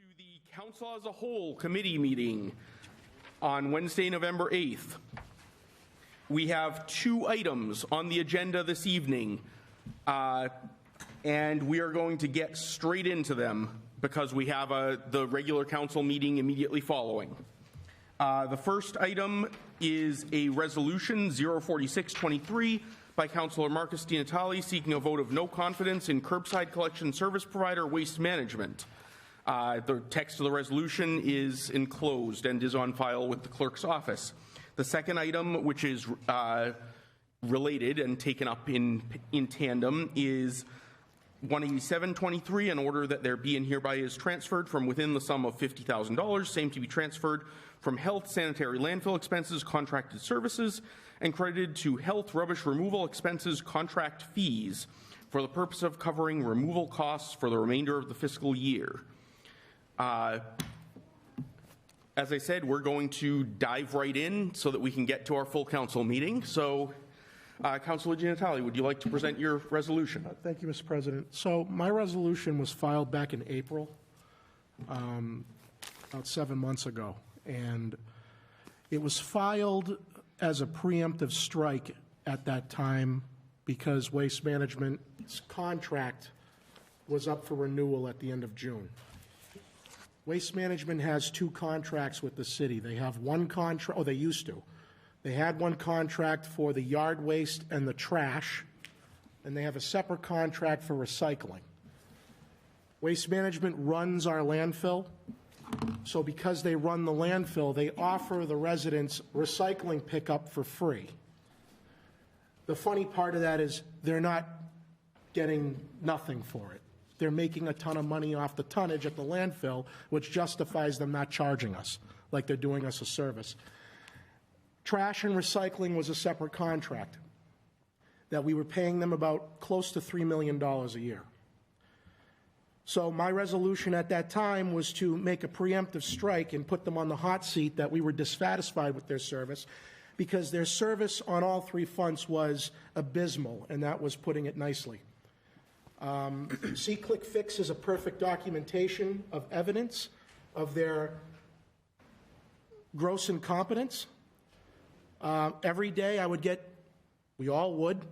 The Council as a Whole Committee meeting on Wednesday, November 8th. We have two items on the agenda this evening, and we are going to get straight into them because we have the regular council meeting immediately following. The first item is a resolution 04623 by Councillor Marcus Di Natale seeking a vote of no confidence in curbside collection service provider Waste Management. The text of the resolution is enclosed and is on file with the clerk's office. The second item, which is related and taken up in tandem, is 18723, an order that there be and hereby is transferred from within the sum of $50,000, same to be transferred from health, sanitary, landfill expenses, contracted services, and credited to health rubbish removal expenses contract fees for the purpose of covering removal costs for the remainder of the fiscal year. As I said, we're going to dive right in so that we can get to our full council meeting. So, Councillor Di Natale, would you like to present your resolution? Thank you, Mr. President. So my resolution was filed back in April, about 7 months ago, and it was filed as a preemptive strike at that time because Waste Management's contract was up for renewal at the end of June. Waste Management has two contracts with the city. They have one contract, or they used to. They had one contract for the yard waste and the trash, and they have a separate contract for recycling. Waste Management runs our landfill, so because they run the landfill, they offer the residents recycling pickup for free. The funny part of that is they're not getting nothing for it. They're making a ton of money off the tonnage at the landfill, which justifies them not charging us like they're doing us a service. Trash and recycling was a separate contract that we were paying them about close to $3 million a year. So my resolution at that time was to make a preemptive strike and put them on the hot seat that we were dissatisfied with their service because their service on all three fronts was abysmal, and that was putting it nicely. C-Click Fix is a perfect documentation of evidence of their gross incompetence. Every day I would get, we all would,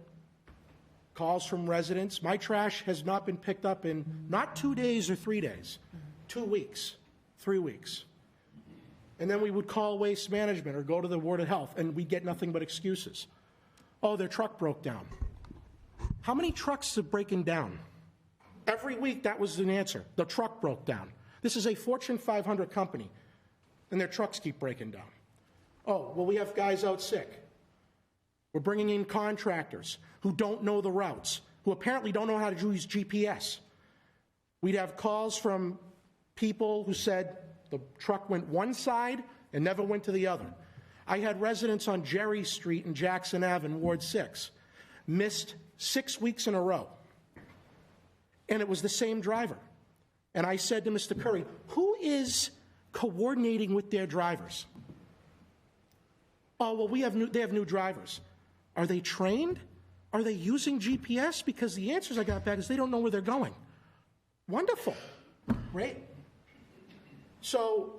calls from residents. My trash has not been picked up in not 2 days or 3 days, 2 weeks, 3 weeks. And then we would call Waste Management or go to the Board of Health, and we'd get nothing but excuses. Oh, their truck broke down. How many trucks are breaking down? Every week that was an answer. The truck broke down. This is a Fortune 500 company, and their trucks keep breaking down. Oh, well, we have guys out sick. We're bringing in contractors who don't know the routes, who apparently don't know how to use GPS. We'd have calls from people who said the truck went one side and never went to the other. I had residents on Jerry Street and Jackson Ave in Ward 6 missed 6 weeks in a row. And it was the same driver. And I said to Mr. Curry, who is coordinating with their drivers? Oh, well, they have new drivers. Are they trained? Are they using GPS? Because the answers I got back is they don't know where they're going. Wonderful. Great. So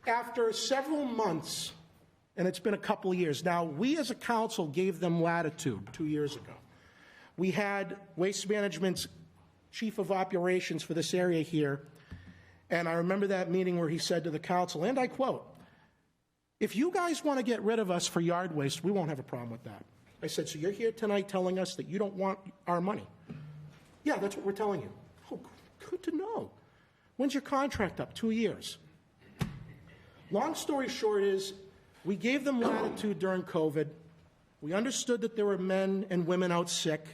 after several months, and it's been a couple of years, now we as a council gave them latitude 2 years ago. We had Waste Management's chief of operations for this area here, and I remember that meeting where he said to the council, and I quote, if you guys want to get rid of us for yard waste, we won't have a problem with that. I said, so you're here tonight telling us that you don't want our money? Yeah, that's what we're telling you. Oh, good to know. When's your contract up? 2 years. Long story short is, we gave them latitude during COVID. We understood that there were men and women out sick.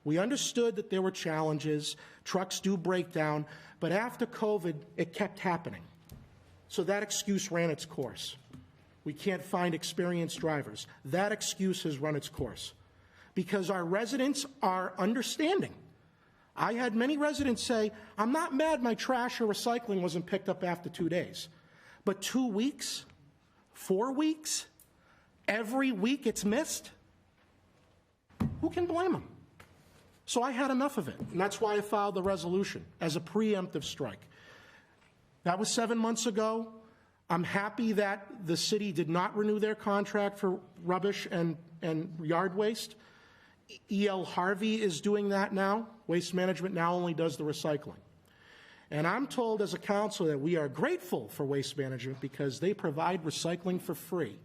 We understood that there were challenges. Trucks do break down. But after COVID, it kept happening. So that excuse ran its course. We can't find experienced drivers. That excuse has run its course because our residents are understanding. I had many residents say, I'm not mad my trash or recycling wasn't picked up after 2 days. But 2 weeks, 4 weeks, every week it's missed? Who can blame them? So I had enough of it, and that's why I filed the resolution as a preemptive strike. That was 7 months ago. I'm happy that the city did not renew their contract for rubbish and yard waste. E.L. Harvey is doing that now. Waste Management now only does the recycling. And I'm told as a council that we are grateful for Waste Management because they provide recycling for free.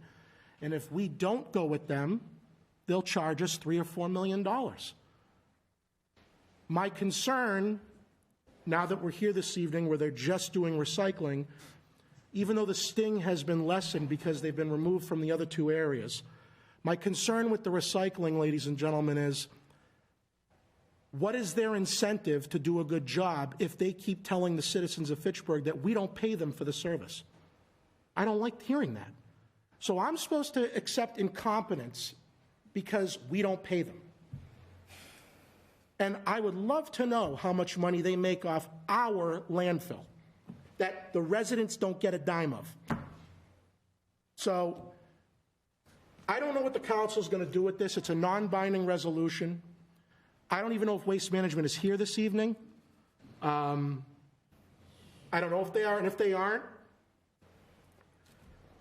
And if we don't go with them, they'll charge us $3 or $4 million. My concern, now that we're here this evening where they're just doing recycling, even though the sting has been lessened because they've been removed from the other two areas, my concern with the recycling, ladies and gentlemen, is what is their incentive to do a good job if they keep telling the citizens of Fitchburg that we don't pay them for the service? I don't like hearing that. So I'm supposed to accept incompetence because we don't pay them. And I would love to know how much money they make off our landfill that the residents don't get a dime of. So I don't know what the council is going to do with this. It's a non-binding resolution. I don't even know if Waste Management is here this evening. I don't know if they are, and if they aren't,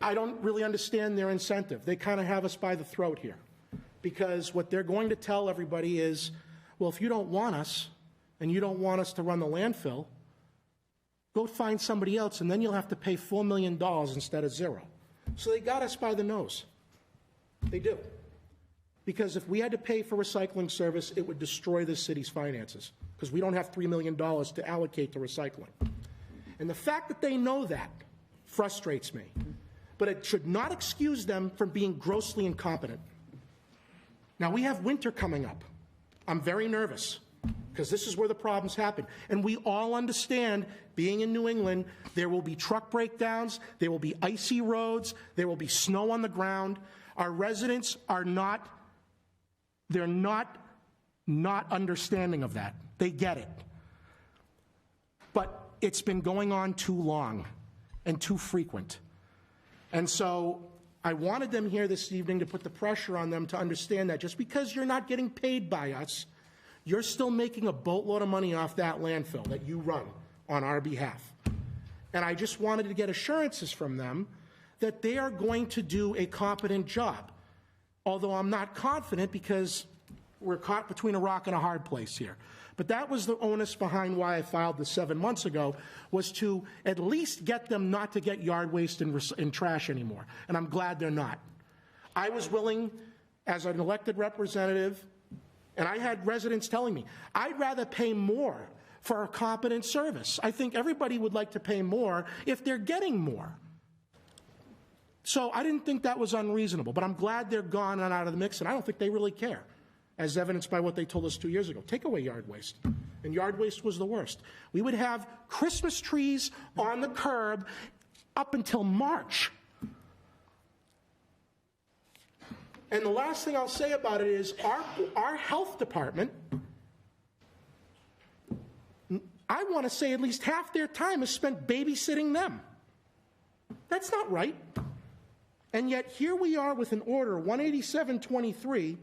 I don't really understand their incentive. They kind of have us by the throat here because what they're going to tell everybody is, well, if you don't want us and you don't want us to run the landfill, go find somebody else and then you'll have to pay $4 million instead of $0. So they got us by the nose. They do. Because if we had to pay for recycling service, it would destroy the city's finances because we don't have $3 million to allocate to recycling. And the fact that they know that frustrates me. But it should not excuse them from being grossly incompetent. Now, we have winter coming up. I'm very nervous because this is where the problems happen. And we all understand, being in New England, there will be truck breakdowns, there will be icy roads, there will be snow on the ground. Our residents are not understanding of that. They get it. But it's been going on too long and too frequent. And so I wanted them here this evening to put the pressure on them to understand that just because you're not getting paid by us, you're still making a boatload of money off that landfill that you run on our behalf. And I just wanted to get assurances from them that they are going to do a competent job. Although I'm not confident because we're caught between a rock and a hard place here. But that was the onus behind why I filed this 7 months ago, was to at least get them not to get yard waste and trash anymore. And I'm glad they're not. I was willing, as an elected representative, and I had residents telling me, I'd rather pay more for a competent service. I think everybody would like to pay more if they're getting more. So I didn't think that was unreasonable, but I'm glad they're gone and out of the mix, and I don't think they really care, as evidenced by what they told us 2 years ago. Take away yard waste. And yard waste was the worst. We would have Christmas trees on the curb up until March. And the last thing I'll say about it is our health department, I want to say at least half their time is spent babysitting them. That's not right. And yet here we are with an order, 18723,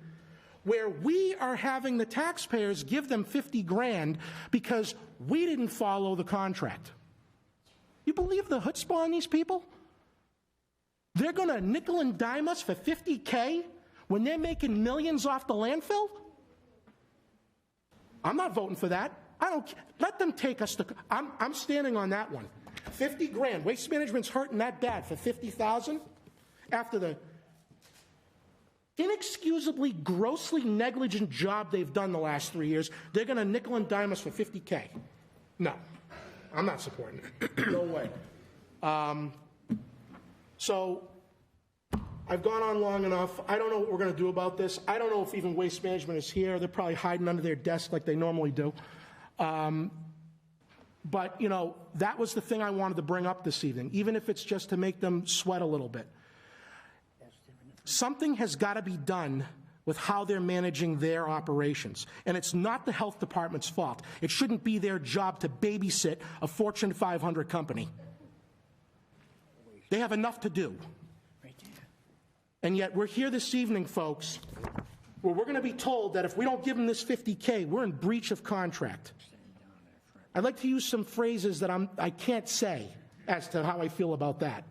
where we are having the taxpayers give them $50 grand because we didn't follow the contract. You believe the chutzpah on these people? They're going to nickel and dime us for $50K when they're making millions off the landfill? I'm not voting for that. I don't. Let them take us to. I'm standing on that one. $50 grand. Waste Management's hurting that bad for $50,000 after the inexcusably, grossly negligent job they've done the last 3 years. They're going to nickel and dime us for $50K. No, I'm not supporting it. No way. So I've gone on long enough. I don't know what we're going to do about this. I don't know if even Waste Management is here. They're probably hiding under their desk like they normally do. But, you know, that was the thing I wanted to bring up this evening, even if it's just to make them sweat a little bit. Something has got to be done with how they're managing their operations. And it's not the health department's fault. It shouldn't be their job to babysit a Fortune 500 company. They have enough to do. And yet we're here this evening, folks, where we're going to be told that if we don't give them this $50K, we're in breach of contract. I'd like to use some phrases that I can't say as to how I feel about that.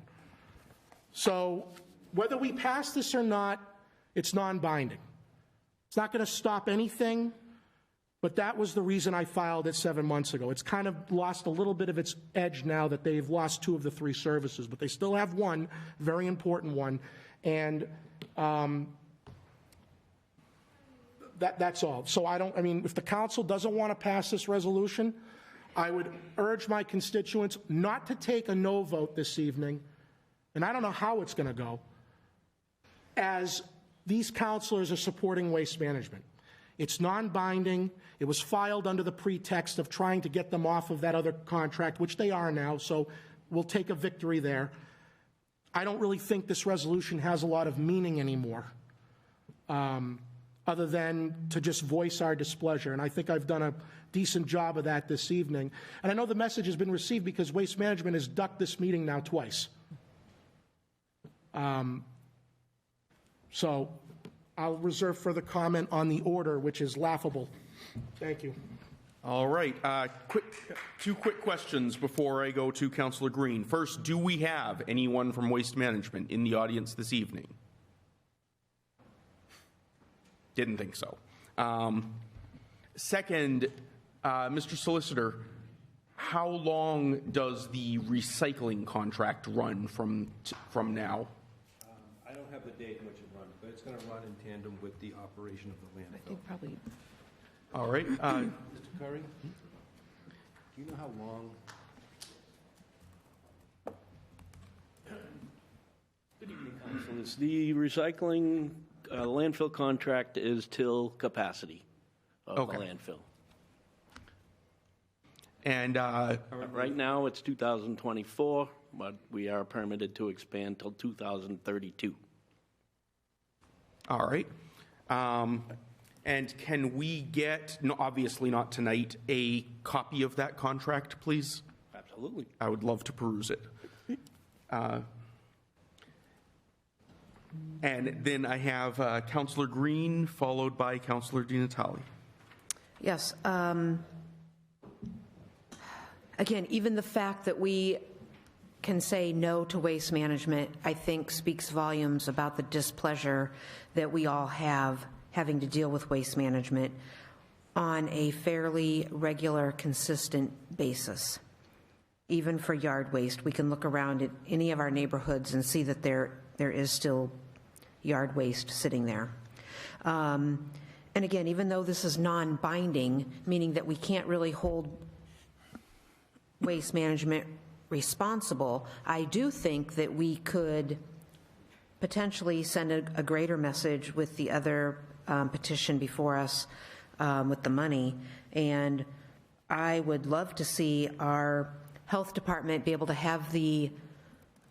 So whether we pass this or not, it's non-binding. It's not going to stop anything, but that was the reason I filed it 7 months ago. It's kind of lost a little bit of its edge now that they've lost 2 of the 3 services, but they still have one, very important one, and that's all. So if the council doesn't want to pass this resolution, I would urge my constituents not to take a no vote this evening, and I don't know how it's going to go, as these councilors are supporting Waste Management. It's non-binding. It was filed under the pretext of trying to get them off of that other contract, which they are now, so we'll take a victory there. I don't really think this resolution has a lot of meaning anymore, other than to just voice our displeasure, and I think I've done a decent job of that this evening. And I know the message has been received because Waste Management has ducked this meeting now twice. So I'll reserve further comment on the order, which is laughable. Thank you. All right. 2 quick questions before I go to Councillor Green. First, do we have anyone from Waste Management in the audience this evening? Didn't think so. Second, Mr. Solicitor, how long does the recycling contract run from now? I don't have the date in which it runs, but it's going to run in tandem with the operation of the landfill. I think probably. All right. Mr. Curry, do you know how long? Good evening, councilors. The recycling landfill contract is till capacity of the landfill. And Right now, it's 2024, but we are permitted to expand till 2032. all right. And can we get, no, obviously not tonight, a copy of that contract, please? Absolutely. I would love to peruse it. And then I have Councillor Green, followed by Councillor Di Natale. Yes. Again, even the fact that we can say no to Waste Management, I think speaks volumes about the displeasure that we all have having to deal with Waste Management on a fairly regular, consistent basis. Even for yard waste, we can look around at any of our neighborhoods and see that there is still yard waste sitting there. And again, even though this is non-binding, meaning that we can't really hold Waste Management responsible, I do think that we could potentially send a greater message with the other petition before us with the money. And I would love to see our health department be able to have the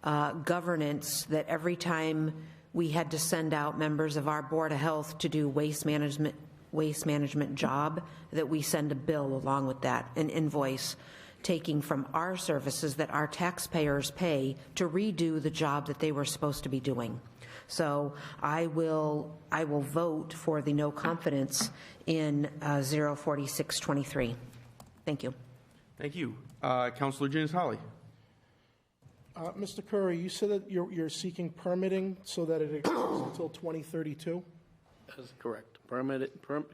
governance that every time we had to send out members of our Board of Health to do waste management job, that we send a bill along with that, an invoice, taking from our services that our taxpayers pay to redo the job that they were supposed to be doing. So I will vote for the no confidence in 04623. Thank you. Thank you. Councillor Di Natale. Mr. Curry, you said that you're seeking permitting so that it extends until 2032? That's correct.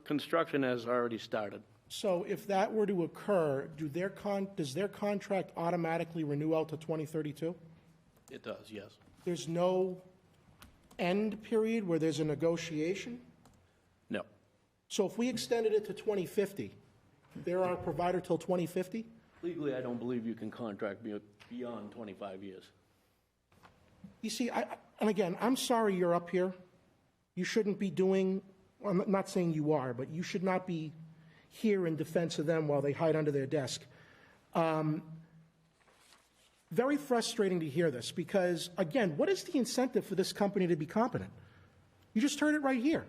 Construction has already started. So if that were to occur, does their contract automatically renew out to 2032? It does, yes. There's no end period where there's a negotiation? No. So if we extended it to 2050, they're our provider till 2050? Legally, I don't believe you can contract beyond 25 years. You see, and again, I'm sorry you're up here. You shouldn't be doing, I'm not saying you are, but you should not be here in defense of them while they hide under their desk. Very frustrating to hear this because, again, what is the incentive for this company to be competent? You just heard it right here,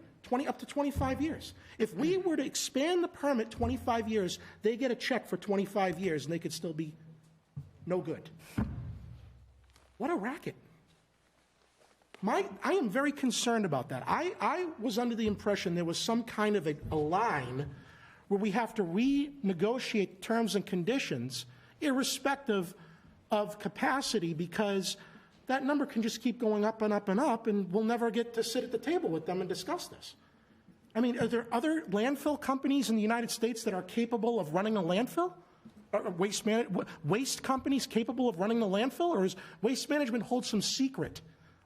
up to 25 years. If we were to expand the permit 25 years, they get a check for 25 years and they could still be no good. What a racket. I am very concerned about that. I was under the impression there was some kind of a line where we have to renegotiate terms and conditions irrespective of capacity, because that number can just keep going up and up and up, and we'll never get to sit at the table with them and discuss this. I mean, are there other landfill companies in the United States that are capable of running a landfill? Waste companies capable of running a landfill? Or is Waste Management hold some secret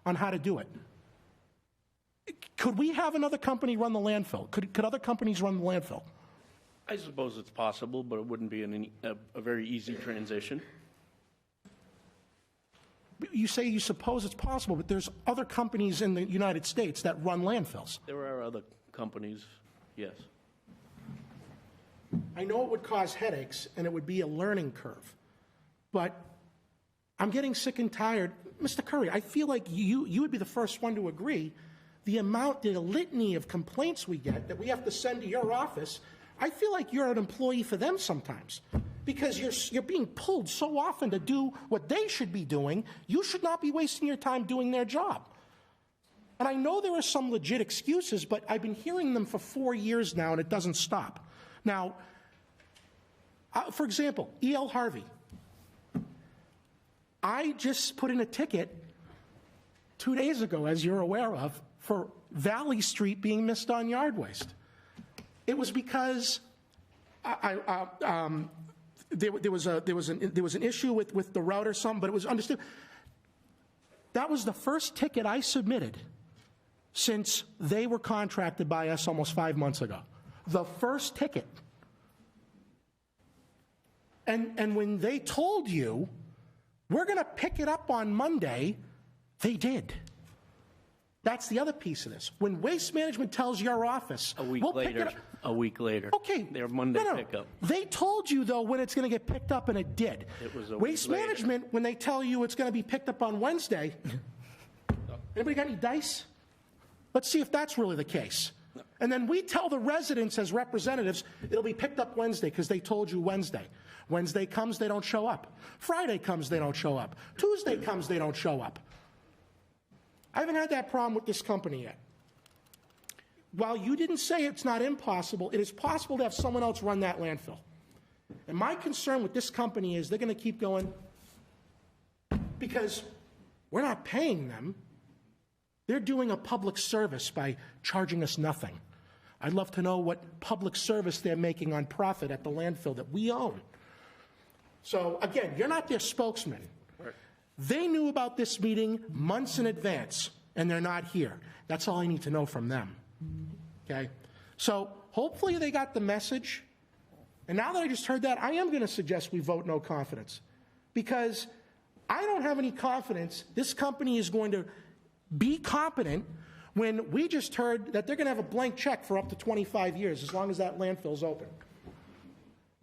on how to do it? Could we have another company run the landfill? Could other companies run the landfill? I suppose it's possible, but it wouldn't be a very easy transition. You say you suppose it's possible, but there's other companies in the United States that run landfills. There are other companies, yes. I know it would cause headaches, and it would be a learning curve, but I'm getting sick and tired. Mr. Curry, I feel like you would be the first one to agree. The litany of complaints we get that we have to send to your office, I feel like you're an employee for them sometimes, because you're being pulled so often to do what they should be doing. You should not be wasting your time doing their job. And I know there are some legit excuses, but I've been hearing them for 4 years now, and it doesn't stop. Now, for example, E.L. Harvey. I just put in a ticket 2 days ago, as you're aware of, for Valley Street being missed on yard waste. It was because there was an issue with the route or something, but it was understood. That was the first ticket I submitted since they were contracted by us almost 5 months ago. The first ticket. And when they told you, we're going to pick it up on Monday, they did. That's the other piece of this. When Waste Management tells your office, A week we'll pick it later. up. A week later. Okay. Their Monday No. pickup. They told you, though, when it's going to get picked up, and it did. It was a Waste week later. Management, when they tell you it's going to be picked up on Wednesday, anybody got any dice? Let's see if that's really the case. And then we tell the residents as representatives, it'll be picked up Wednesday because they told you Wednesday. Wednesday comes, they don't show up. Friday comes, they don't show up. Tuesday comes, they don't show up. I haven't had that problem with this company yet. While you didn't say it's not impossible, it is possible to have someone else run that landfill. And my concern with this company is they're going to keep going because we're not paying them. They're doing a public service by charging us nothing. I'd love to know what public service they're making on profit at the landfill that we own. So again, you're not their spokesman. They knew about this meeting months in advance, and they're not here. That's all I need to know from them. Okay? So hopefully they got the message. And now that I just heard that, I am going to suggest we vote no confidence. Because I don't have any confidence this company is going to be competent when we just heard that they're going to have a blank check for up to 25 years as long as that landfill's open.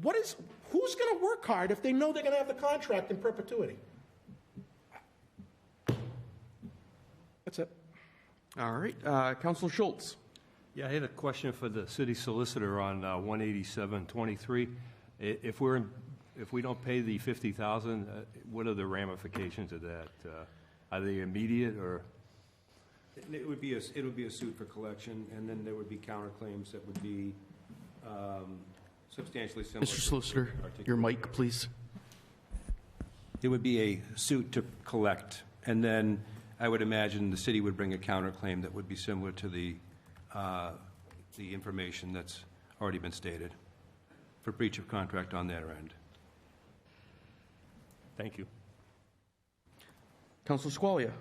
Who's going to work hard if they know they're going to have the contract in perpetuity? That's it. All right, Councilor Schultz. Yeah, I had a question for the city solicitor on 18723. If we don't pay the $50,000, what are the ramifications of that? Are they immediate or? It would be a suit for collection, and then there would be counterclaims that would be substantially similar. Mr. Solicitor, your mic, please. It would be a suit to collect, and then I would imagine the city would bring a counterclaim that would be similar to the information that's already been stated for breach of contract on their end. Thank you. Councilor Squalia.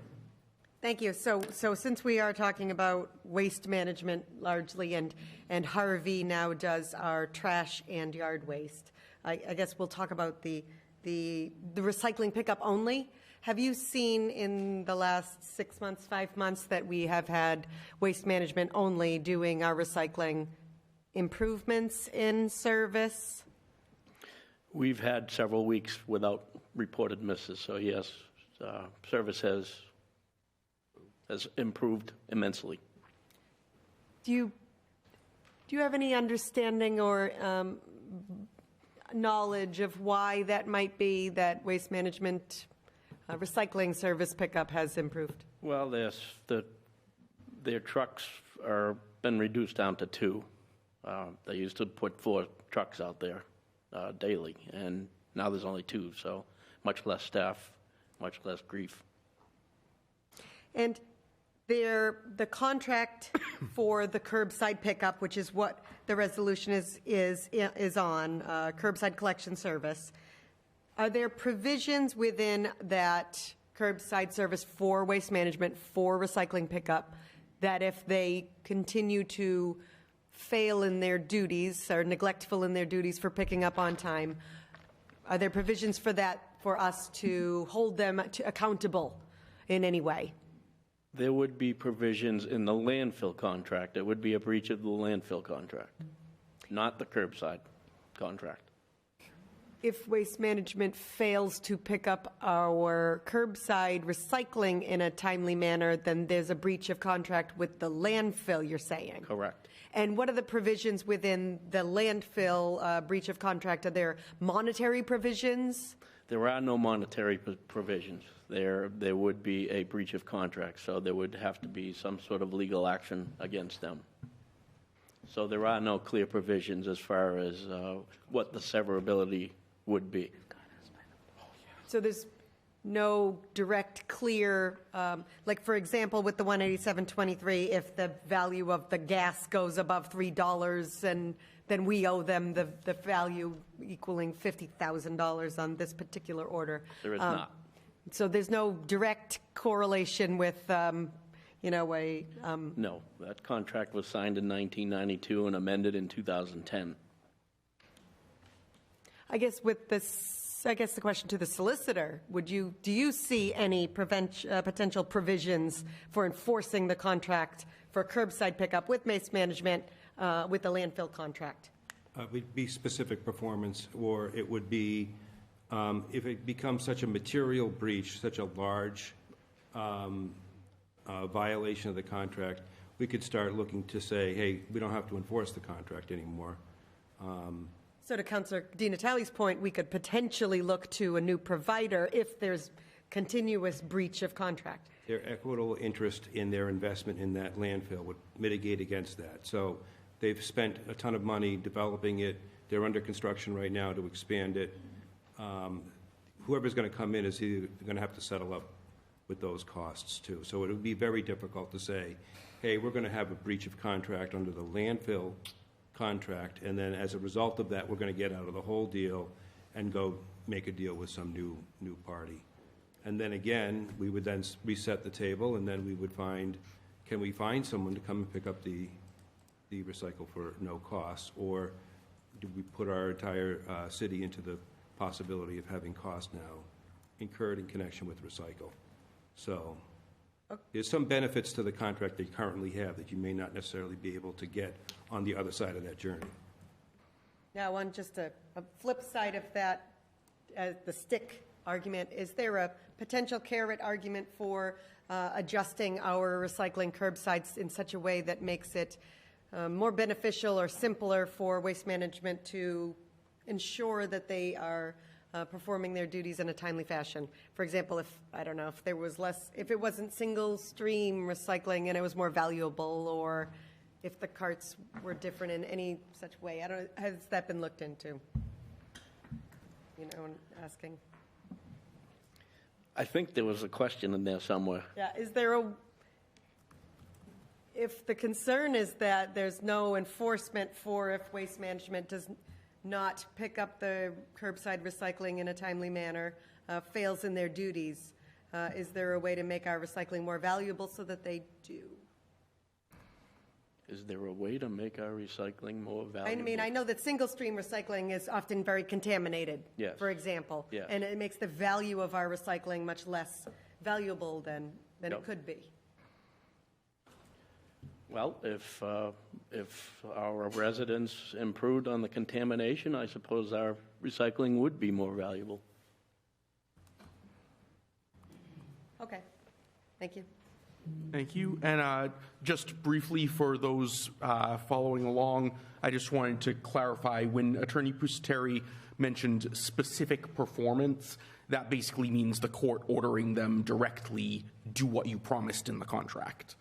Thank you. So since we are talking about waste management largely, and Harvey now does our trash and yard waste, I guess we'll talk about the recycling pickup only. Have you seen in the last 6 months, 5 months, that we have had waste management only doing our recycling improvements in service? We've had several weeks without reported misses, so yes, service has improved immensely. Do you have any understanding or knowledge of why that might be, that waste management recycling service pickup has improved? Well, their trucks are been reduced down to 2. They used to put 4 trucks out there daily, and now there's only 2. So much less staff, much less grief. And the contract for the curbside pickup, which is what the resolution is on, curbside collection service, are there provisions within that curbside service for waste management, for recycling pickup, that if they continue to fail in their duties or neglectful in their duties for picking up on time, are there provisions for that, for us to hold them accountable in any way? There would be provisions in the landfill contract. It would be a breach of the landfill contract, not the curbside contract. If Waste Management fails to pick up our curbside recycling in a timely manner, then there's a breach of contract with the landfill, you're saying? Correct. And what are the provisions within the landfill breach of contract? Are there monetary provisions? There are no monetary provisions. There would be a breach of contract, so there would have to be some sort of legal action against them. So there are no clear provisions as far as what the severability would be. So there's no direct, clear, like, for example, with the 187.23, if the value of the gas goes above $3, and then we owe them the value equaling $50,000 on this particular order. There is not. So there's no direct correlation with, No, that contract was signed in 1992 and amended in 2010. I guess with this, I guess the question to the solicitor, do you see any potential provisions for enforcing the contract for curbside pickup with Waste Management with the landfill contract? It would be specific performance, or it would be, if it becomes such a material breach, such a large violation of the contract, we could start looking to say, hey, we don't have to enforce the contract anymore. So to Councillor Di Natale's point, we could potentially look to a new provider if there's continuous breach of contract. Their equitable interest in their investment in that landfill would mitigate against that. So they've spent a ton of money developing it. They're under construction right now to expand it. Whoever's going to come in is either going to have to settle up with those costs too. So it would be very difficult to say, hey, we're going to have a breach of contract under the landfill contract, and then as a result of that, we're going to get out of the whole deal and go make a deal with some new party. And then again, we would then reset the table, and then we would find, can we find someone to come and pick up the recycle for no cost, or do we put our entire city into the possibility of having costs now incurred in connection with recycle? So there's some benefits to the contract they currently have that you may not necessarily be able to get on the other side of that journey. Now, on just a flip side of that, the stick argument, is there a potential carrot argument for adjusting our recycling curbsides in such a way that makes it more beneficial or simpler for Waste Management to ensure that they are performing their duties in a timely fashion? For example, if it wasn't single stream recycling and it was more valuable, or if the carts were different in any such way. Has that been looked into? You know, I'm asking. I think there was a question in there somewhere. Yeah, if the concern is that there's no enforcement for if Waste Management does not pick up the curbside recycling in a timely manner, fails in their duties, is there a way to make our recycling more valuable so that they do? Is there a way to make our recycling more valuable? I mean, I know that single-stream recycling is often very contaminated, Yes. for example. Yes. And it makes the value of our recycling much less valuable than Yep. it could be. Well, if our residents improved on the contamination, I suppose our recycling would be more valuable. Okay, thank you. Thank you. And just briefly for those following along, I just wanted to clarify, when Attorney Pusateri mentioned specific performance, that basically means the court ordering them directly do what you promised in the contract.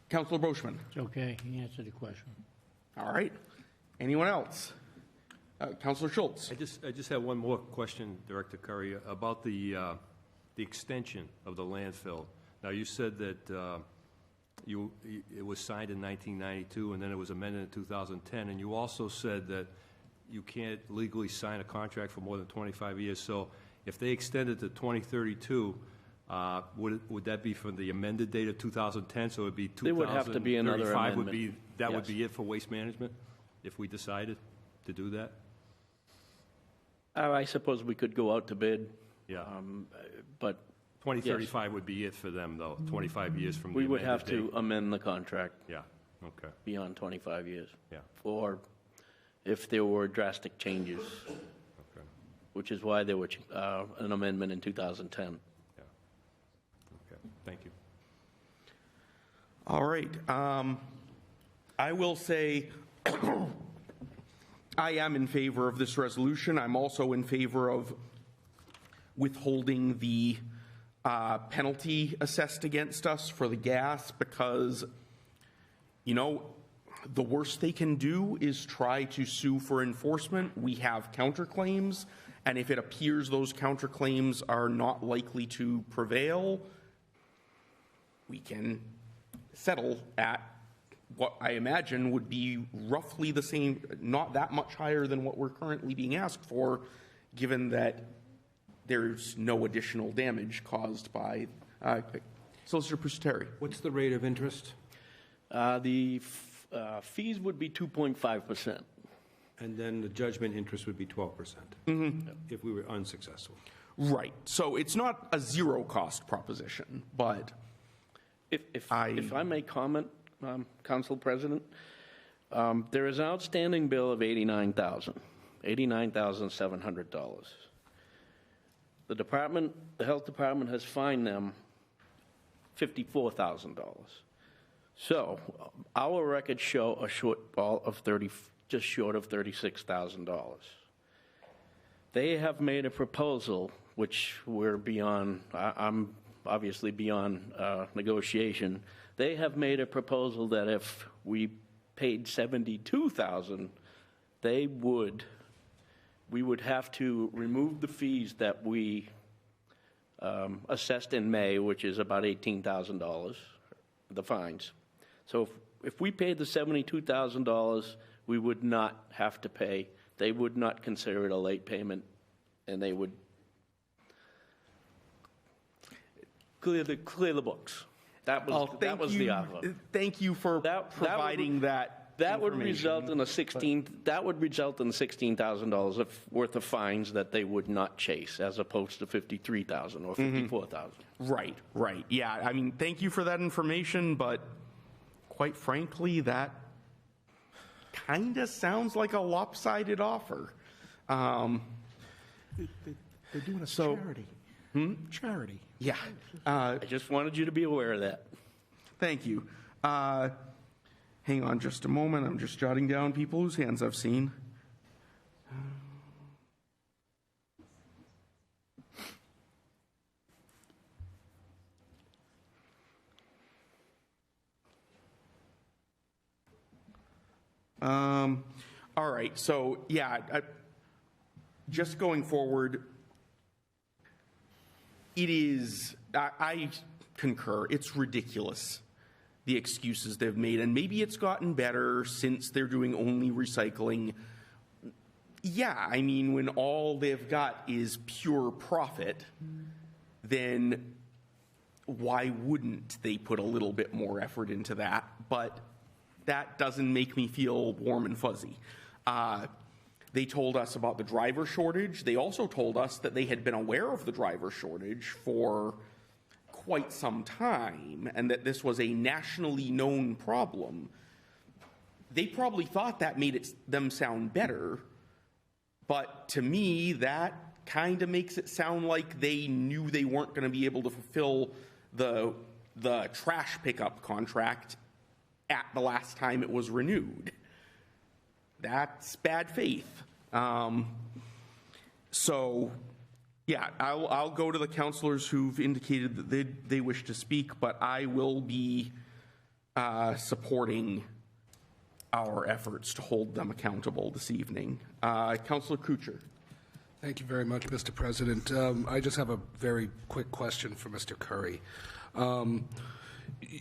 Councilor Boschman. It's okay, he answered the question. All right. Anyone else? Counselor Schultz. I just have one more question, Director Curry, about the extension of the landfill. Now, you said that it was signed in 1992, and then it was amended in 2010, and you also said that you can't legally sign a contract for more than 25 years. So if they extend it to 2032, would that be from the amended date of 2010? So it would be 2035 There would have to be another would be, amendment. that would Yes. be it for waste management, if we decided to do that? I suppose we could go out to bid, Yeah. but 2035 would be it for them, though, 25 years from the we would amended have to date. amend the contract Yeah, okay, beyond 25 years. yeah, Or if there were drastic changes, okay, which is why there was an amendment in 2010. yeah. Okay, thank you. All right. I will say I am in favor of this resolution. I'm also in favor of withholding the penalty assessed against us for the gas because, you know, the worst they can do is try to sue for enforcement. We have counterclaims, and if it appears those counterclaims are not likely to prevail, we can settle at what I imagine would be roughly the same, not that much higher than what we're currently being asked for, given that there's no additional damage caused by Solicitor Pusateri. What's the rate of interest? The fees would be 2.5%. And then the judgment interest would be 12% if we were unsuccessful. Right. So it's not a zero cost proposition, but If I may comment, Council President, there is an outstanding bill of $89,700. The Health Department has fined them $54,000. So our records show a shortfall of just short of $36,000. They have made a proposal, which we're beyond, I'm obviously beyond negotiation. They have made a proposal that if we paid $72,000, we would have to remove the fees that we assessed in May, which is about $18,000, the fines. So if we paid the $72,000, we would not have to pay. They would not consider it a late payment, and they would clear the books. That was the offer. Thank you for providing that. That would result in $16,000 worth of fines that they would not chase, as opposed to $53,000 or $54,000. Right, right. Yeah, I mean, thank you for that information, but quite frankly, that kind of sounds like a lopsided offer. They're doing a charity. Charity. Yeah. I just wanted you to be aware of that. Thank you. Hang on just a moment. I'm just jotting down people whose hands I've seen. All right. So, yeah, just going forward, it is, I concur, it's ridiculous, the excuses they've made. And maybe it's gotten better since they're doing only recycling. Yeah, I mean, when all they've got is pure profit, then why wouldn't they put a little bit more effort into that? But that doesn't make me feel warm and fuzzy. They told us about the driver shortage. They also told us that they had been aware of the driver shortage for quite some time and that this was a nationally known problem. They probably thought that made them sound better, but to me, that kind of makes it sound like they knew they weren't going to be able to fulfill the trash pickup contract at the last time it was renewed. That's bad faith. So, yeah, I'll go to the councilors who've indicated that they wish to speak, but I will be supporting our efforts to hold them accountable this evening. Councillor Kuchar. Thank you very much, Mr. President. I just have a very quick question for Mr. Curry.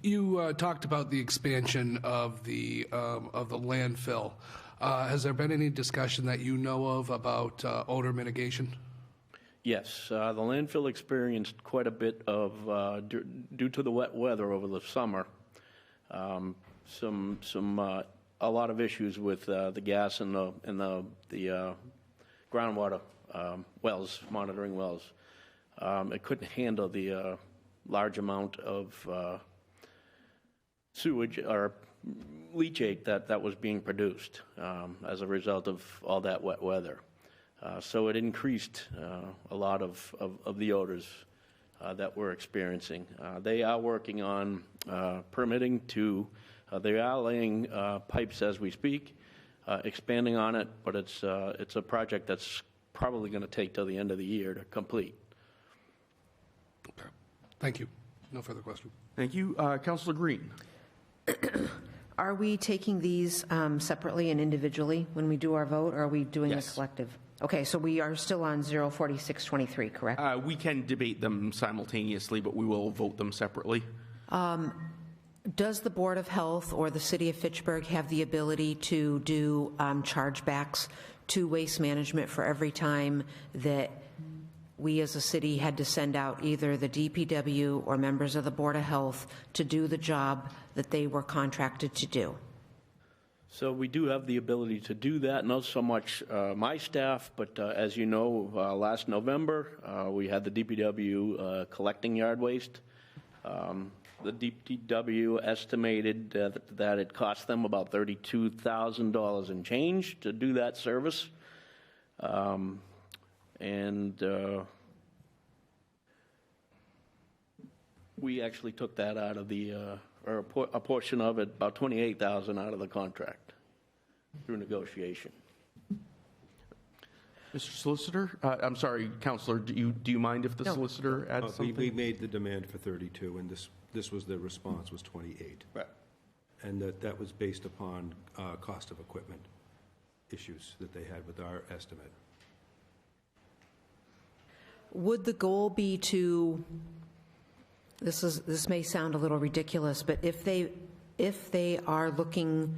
You talked about the expansion of the landfill. Has there been any discussion that you know of about odor mitigation? Yes, the landfill experienced quite a bit of, due to the wet weather over the summer, a lot of issues with the gas and the groundwater wells, monitoring wells. It couldn't handle the large amount of sewage or leachate that was being produced as a result of all that wet weather. So it increased a lot of the odors that we're experiencing. They are working on permitting to, they are laying pipes as we speak, expanding on it, but it's a project that's probably going to take till the end of the year to complete. Okay. Thank you. No further questions. Thank you. Councillor Green. Are we taking these separately and individually when we do our vote, or are we doing Yes. a collective? Okay, so we are still on 04623, correct? We can debate them simultaneously, but we will vote them separately. Does the Board of Health or the City of Fitchburg have the ability to do chargebacks to Waste Management for every time that we as a city had to send out either the DPW or members of the Board of Health to do the job that they were contracted to do? So we do have the ability to do that, not so much my staff, but as you know, last November, we had the DPW collecting yard waste. The DPW estimated that it cost them about $32,000 and change to do that service. We actually took that out of the, or a portion of it, about $28,000 out of the contract through negotiation. Mr. Solicitor, I'm sorry, Councillor, do you mind if the No. solicitor adds We something? made the demand for 32, and this was the response, was 28. Right. And that was based upon cost of equipment issues that they had with our estimate. Would the goal be to, this may sound a little ridiculous, but if they are looking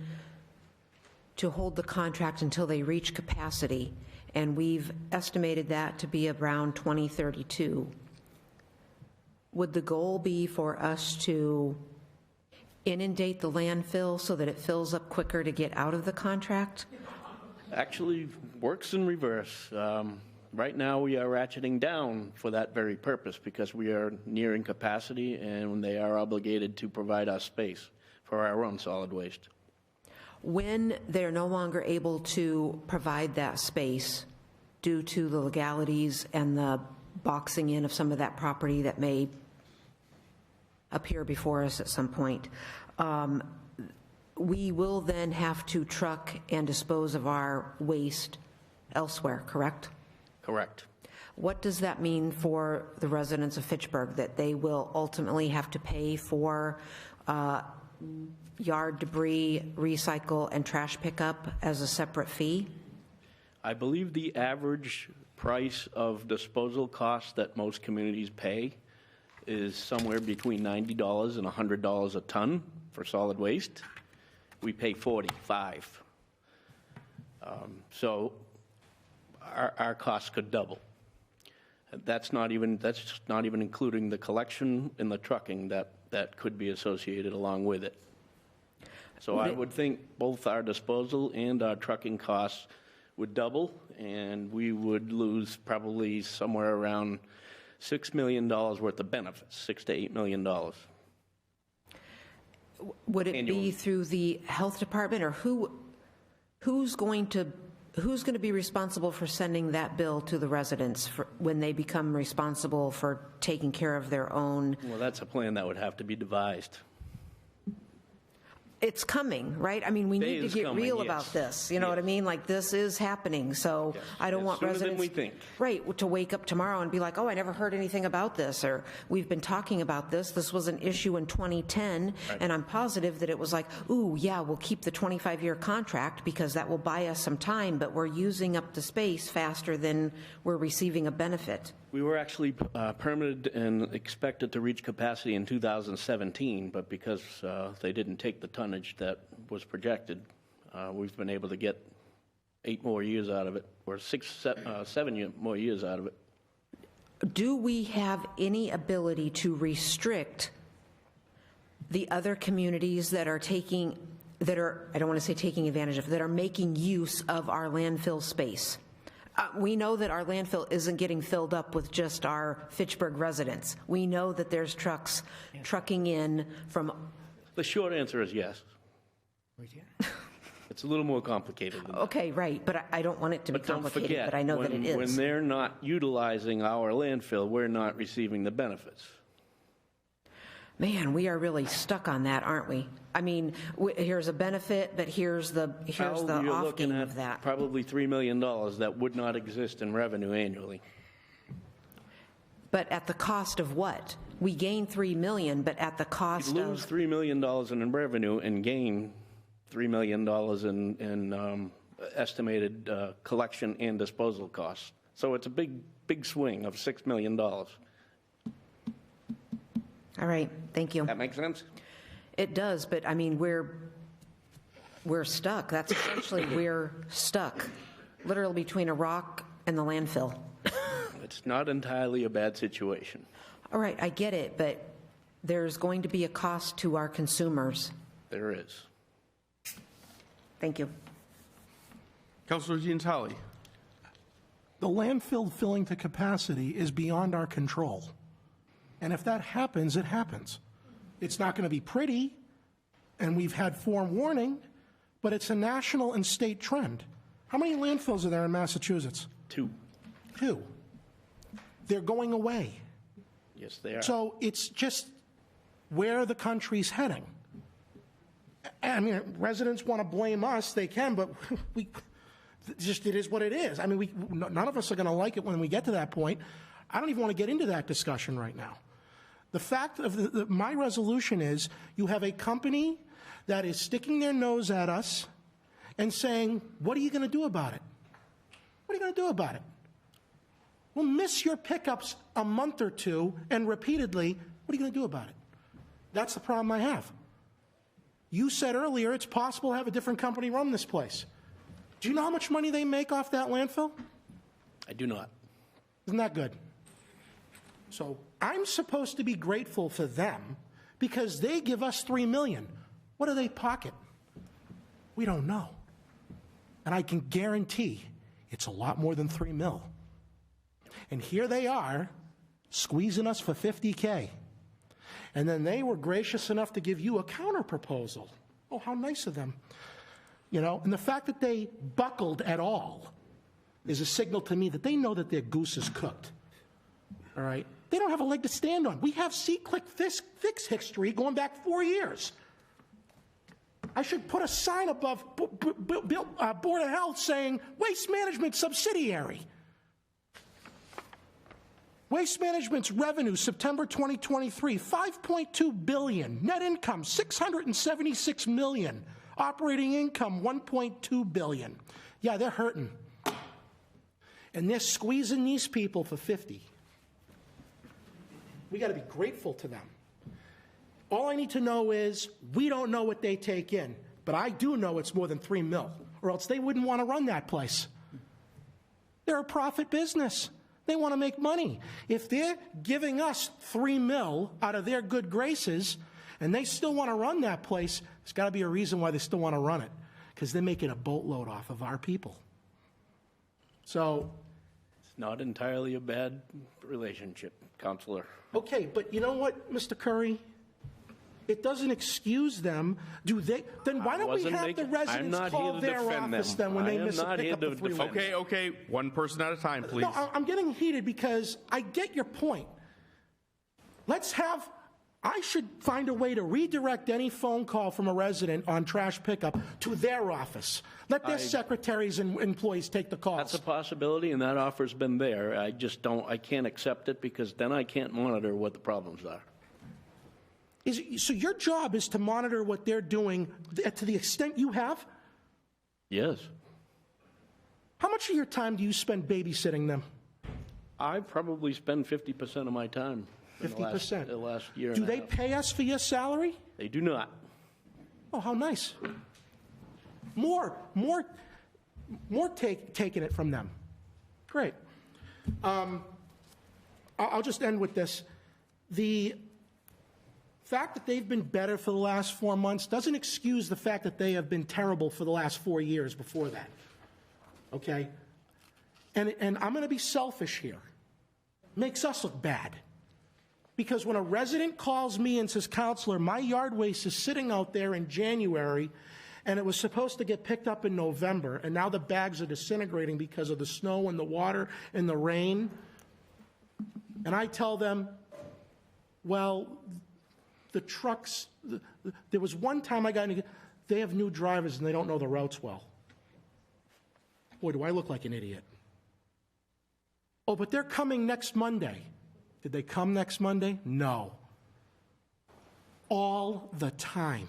to hold the contract until they reach capacity, and we've estimated that to be around 2032, would the goal be for us to inundate the landfill so that it fills up quicker to get out of the contract? Actually works in reverse. Right now, we are ratcheting down for that very purpose because we are nearing capacity and they are obligated to provide us space for our own solid waste. When they're no longer able to provide that space due to the legalities and the boxing in of some of that property that may appear before us at some point, we will then have to truck and dispose of our waste elsewhere, correct? Correct. What does that mean for the residents of Fitchburg, that they will ultimately have to pay for yard debris, recycle, and trash pickup as a separate fee? I believe the average price of disposal costs that most communities pay is somewhere between $90 and $100 a ton for solid waste. We pay $45. So our costs could double. That's not even including the collection and the trucking that could be associated along with it. So I would think both our disposal and our trucking costs would double, and we would lose probably somewhere around $6 million worth of benefits, $6 to $8 million. Would it Annually. be through the health department, or who's going to be responsible for sending that bill to the residents when they become responsible for taking care of their own? Well, that's a plan that would have to be devised. it's coming, right? I mean, we Day need to is get coming, real yes. about this, you know what I Yes. mean? Like, this is happening, so I don't Yes, want sooner than residents... we think. Right, to wake up tomorrow and be like, oh, I never heard anything about this, or we've been talking about this, this was an issue in 2010, and I'm positive that it was like, ooh, yeah, we'll keep the 25-year contract because that will buy us some time, but we're using up the space faster than we're receiving a benefit. We were actually permitted and expected to reach capacity in 2017, but because they didn't take the tonnage that was projected, we've been able to get 8 more years out of it, or 7 more years out of it. Do we have any ability to restrict the other communities that are taking, that are, I don't want to say taking advantage of, that are making use of our landfill space? We know that our landfill isn't getting filled up with just our Fitchburg residents. We know that there's trucks trucking in from, The short answer is yes. It's a little more complicated than that. okay, right, but I don't want it to be But don't complicated, forget, but I know that it when is. they're not utilizing our landfill, we're not receiving the benefits. Man, we are really stuck on that, aren't we? I mean, here's a benefit, but here's the Al, you're off looking game at of that. probably $3 million that would not exist in revenue annually. But at the cost of what? We gain $3 million, but at the cost You lose of, $3 million in revenue and gain $3 million in estimated collection and disposal costs. So it's a big swing of $6 million. all right, thank you. That make sense? It does, but I mean, we're stuck. That's essentially, we're stuck, literally between a rock and the landfill. It's not entirely a bad situation. All right, I get it, but there's going to be a cost to our consumers. There is. Thank you. Councilor Giantelli. The landfill filling to capacity is beyond our control. And if that happens, it happens. It's not going to be pretty, and we've had forewarning, but it's a national and state trend. How many landfills are there in Massachusetts? 2. 2. They're going away. Yes, they are. So it's just where the country's heading. I mean, residents want to blame us, they can, but we just, it is what it is. I mean, none of us are going to like it when we get to that point. I don't even want to get into that discussion right now. The fact of my resolution is you have a company that is sticking their nose at us and saying, what are you going to do about it? What are you going to do about it? We'll miss your pickups a month or two and repeatedly. What are you going to do about it? That's the problem I have. You said earlier it's possible to have a different company run this place. Do you know how much money they make off that landfill? I do not. Isn't that good? So I'm supposed to be grateful for them because they give us $3 million. What do they pocket? We don't know. And I can guarantee it's a lot more than $3 million. And here they are squeezing us for $50K. And then they were gracious enough to give you a counter proposal. Oh, how nice of them. You know, and the fact that they buckled at all is a signal to me that they know that their goose is cooked. All right? They don't have a leg to stand on. We have C-Click fix history going back 4 years. I should put a sign above Board of Health saying, Waste Management subsidiary. Waste Management's revenue, September 2023, $5.2 billion. Net income, $676 million. Operating income, $1.2 billion. Yeah, they're hurting. And they're squeezing these people for 50. We got to be grateful to them. All I need to know is we don't know what they take in, but I do know it's more than $3 million, or else they wouldn't want to run that place. They're a profit business. They want to make money. If they're giving us $3 million out of their good graces and they still want to run that place, there's got to be a reason why they still want to run it, because they're making a boatload off of our people. So, It's not entirely a bad relationship, Counselor. okay, but you know what, Mr. Curry? It doesn't excuse them. Do they? Then why don't we have the residents call their office then when they miss a pickup of 3 weeks? Okay, one person at a time, please. No, I'm getting heated because I get your point. Let's have I should find a way to redirect any phone call from a resident on trash pickup to their office. Let their secretaries and employees take the calls. That's a possibility, and that offer's been there. I just don't, I can't accept it because then I can't monitor what the problems are. So your job is to monitor what they're doing to the extent you have? Yes. How much of your time do you spend babysitting them? I probably spend 50% of my time. in the last- 50%. The last year Do and a they half. pay us for your salary? They do not. Oh, how nice. More taking it from them. Great. I'll just end with this. The fact that they've been better for the last 4 months doesn't excuse the fact that they have been terrible for the last 4 years before that. Okay? And I'm going to be selfish here. Makes us look bad. Because when a resident calls me and says, "Counselor, my yard waste is sitting out there in January, and it was supposed to get picked up in November, and now the bags are disintegrating because of the snow and the water and the rain," and I tell them, well, the trucks, there was one time I got in, they have new drivers and they don't know the routes well. Boy, do I look like an idiot. Oh, but they're coming next Monday. Did they come next Monday? No. All the time.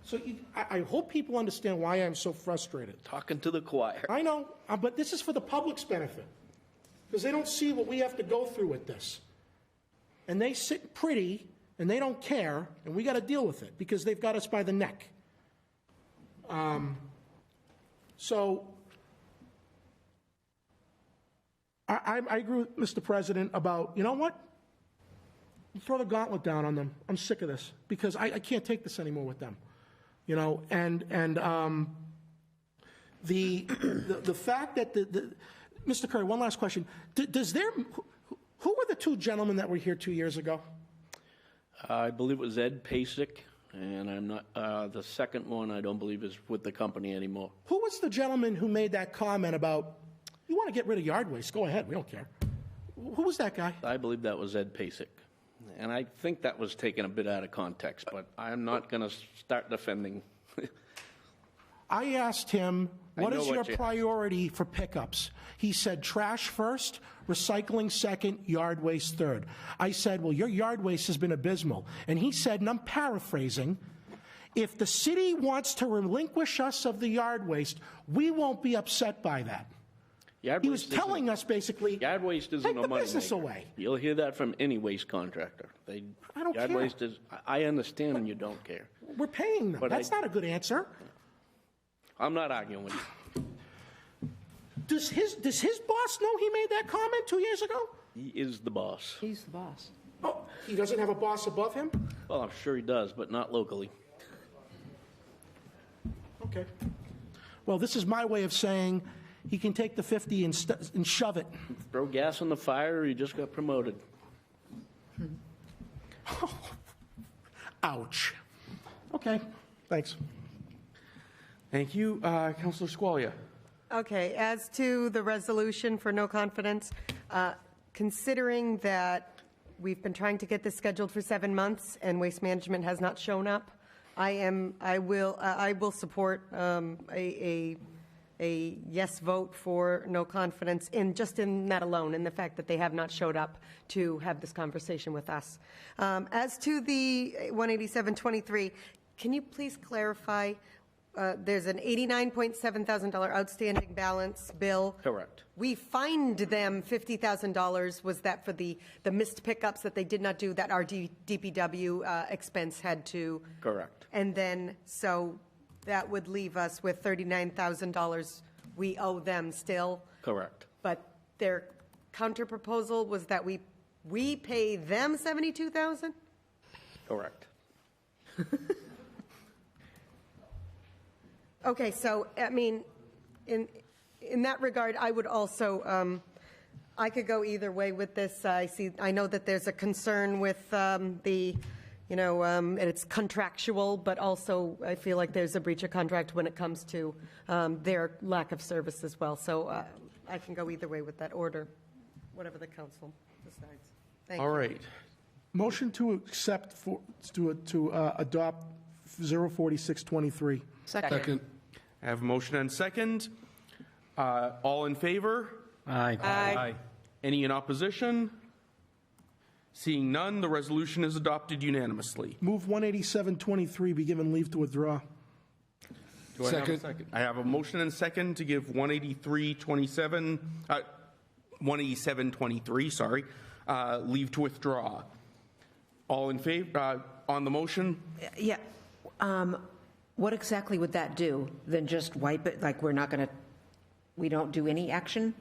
So I hope people understand why I'm so frustrated. Talking to the choir. I know, but this is for the public's benefit, because they don't see what we have to go through with this. And they sit pretty, and they don't care, and we got to deal with it, because they've got us by the neck. So I agree with Mr. President about, you know what? Throw the gauntlet down on them. I'm sick of this, because I can't take this anymore with them. You know, and the fact that Mr. Curry, one last question. Who were the two gentlemen that were here 2 years ago? I believe it was Ed Pasek, and I'm not, the second one I don't believe is with the company anymore. Who was the gentleman who made that comment about, you want to get rid of yard waste, go ahead, we don't care. Who was that guy? I believe that was Ed Pasek. And I think that was taken a bit out of context, but I'm not going to start defending. I asked him, what know is what your you- priority for pickups? He said trash first, recycling second, yard waste third. I said, well, your yard waste has been abysmal. And he said, and I'm paraphrasing, if the city wants to relinquish us of the yard waste, we won't be upset by that. Yard He was waste isn't- telling us basically, Yard waste isn't take a the money business maker. away. You'll hear that from any waste contractor. I don't Yard care. waste is, I understand when you don't care. We're paying them. But That's not a good answer. I'm not arguing with you. Does his boss know he made that comment 2 years ago? He is the boss. He's the boss. Oh, he doesn't have a boss above him? Well, I'm sure he does, but not locally. Okay. Well, this is my way of saying he can take the 50 and shove it. Throw gas on the fire, or you just got promoted. Ouch. Okay, thanks. Thank you. Councilor Squalia. Okay, as to the resolution for no confidence, considering that we've been trying to get this scheduled for 7 months and Waste Management has not shown up, I will support a yes vote for no confidence in that alone, in the fact that they have not showed up to have this conversation with us. As to the 18723, can you please clarify? There's an $89,700 outstanding balance bill. Correct. We fined them $50,000. Was that for the missed pickups that they did not do, that our DPW expense had to? Correct. And then, so that would leave us with $39,000 we owe them still. Correct. But their counterproposal was that we pay them $72,000? Correct. Okay, so, I mean, in that regard, I would also, I could go either way with this. I know that there's a concern with and it's contractual, but also I feel like there's a breach of contract when it comes to their lack of service as well. So I can go either way with that order, whatever the council decides. Thank you. All right. Motion to accept, to adopt 04623. Second. I have a motion and second. All in favor? Aye. Any in opposition? Seeing none, the resolution is adopted unanimously. Move 18723 be given leave to withdraw. Do I have a Second. second? I have a motion and second to give 18723, sorry, leave to withdraw. All in favor, on the motion? Yeah. What exactly would that do? Then just wipe it, like we don't do any action?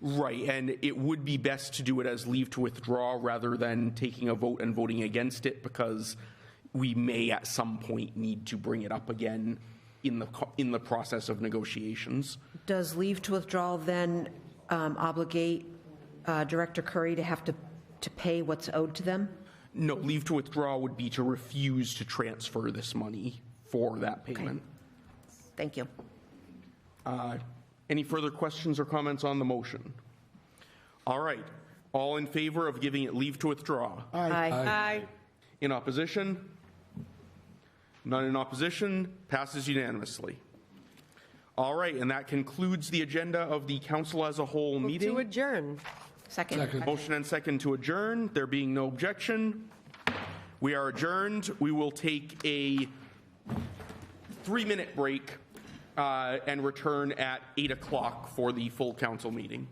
Right, and it would be best to do it as leave to withdraw rather than taking a vote and voting against it, because we may at some point need to bring it up again in the process of negotiations. Does leave to withdraw then obligate Director Curry to have to pay what's owed to them? No, leave to withdraw would be to refuse to transfer this money for that payment. Thank you. Any further questions or comments on the motion? All right. All in favor of giving it leave to withdraw? Aye. In opposition? None in opposition. Passes unanimously. All right, and that concludes the agenda of the council as a whole Move meeting. to adjourn. Second. Motion and second to adjourn. There being no objection, we are adjourned. We will take a 3-minute break and return at 8 o'clock for the full council meeting.